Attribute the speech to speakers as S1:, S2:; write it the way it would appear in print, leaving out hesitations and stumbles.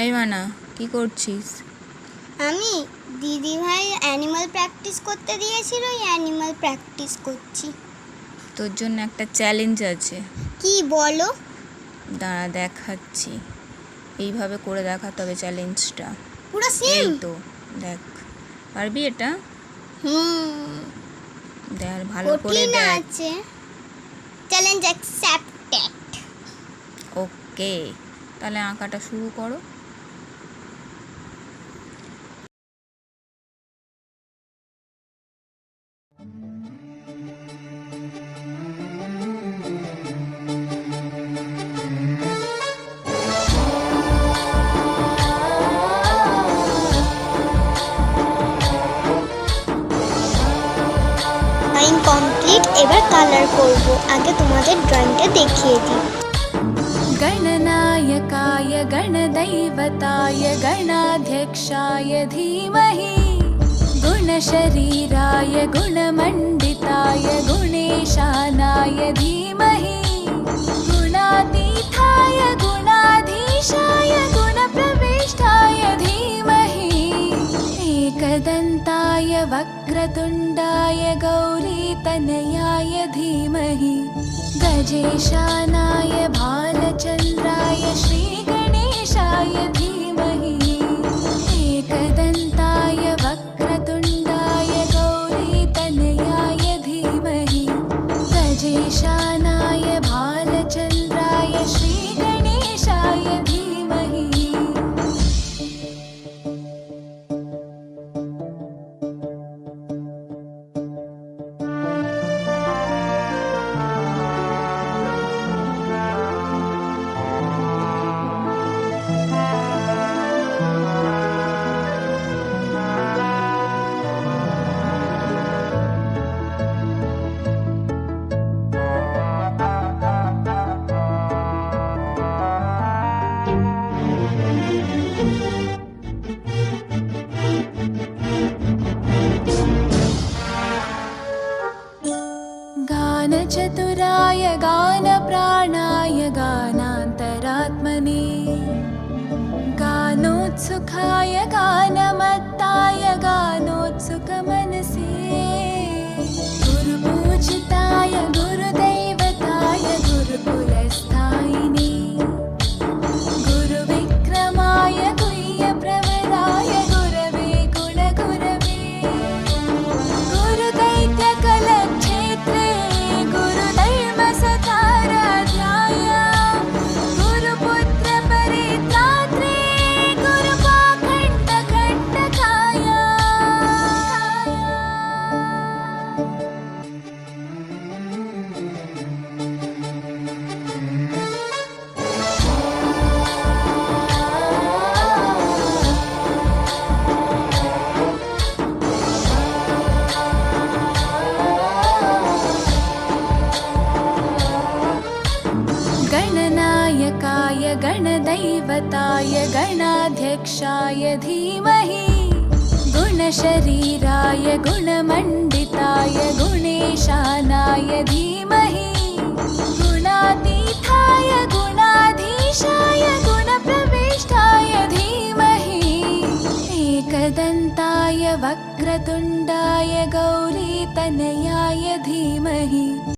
S1: এই মানা, কি করছিস?
S2: আমি দিদি ভাই অ্যানিমাল প্র্যাকটিস করতে দিয়েছিল, ওই অ্যানিমাল প্র্যাকটিস করছি।
S1: তোর জন্য একটা চ্যালেঞ্জ আছে।
S2: কি বলো?
S1: দাঁড়া দেখাচ্ছি, এইভাবে করে দেখা, তবে চ্যালেঞ্জটা
S2: পুরো
S1: এই
S2: সেম।
S1: তো দেখ, পারবি এটা? দেখ ভালো করে
S2: কঠিন
S1: দেখ।
S2: আছে। Challenge accepted.
S1: ওকে, তাহলে আঁকাটা শুরু করো।
S2: লাইন কমপ্লিট, এবার কালার করব। আগে তোমাদের ড্রয়িংটা দেখিয়ে দিই।
S3: गणनायकाय गणदैवताय गणाध्यक्षाय धीमहि गुणशरीराय गुणमण्डिताय गुणेशानाय धीमहि गुणातीताय गुणाधीशाय गुणप्रविष्टाय धीमहि एकदन्ताय वक्रतुण्डाय गौरीतनयाय धीमहि गजेशानाय भालचन्द्राय श्रीगणेशाय धीमहि एकदन्ताय वक्रतुण्डाय गौरीतनयाय धीमहि गजेशानाय भालचन्द्राय श्रीगणेशाय धीमहि। गानचतुराय गानप्राणाय गानान्तरात्मने गानोत्सुकाय गानमत्ताय गानोत्सुकमनसे गुरुपूजिताय गुरुदैवताय गुरुकुलस्थायिने गुरुविक्रमाय गुह्यप्रवराय गुरवे गुणगुरवे गुरुदैत्यकलक्षेत्रे गुरुधर्मसताराध्याय गुरुपुत्रपरित्रात्रे गुरुपाखण्डखण्डकाय। गणनायकाय गणदैवताय गणाध्यक्षाय धीमहि गुणशरीराय गुणमण्डिताय गुणेशानाय धीमहि गुणातीताय गुणाधीशाय गुणप्रविष्टाय धीमहि एकदन्ताय वक्रतुण्डाय गौरीतनयाय धीमहि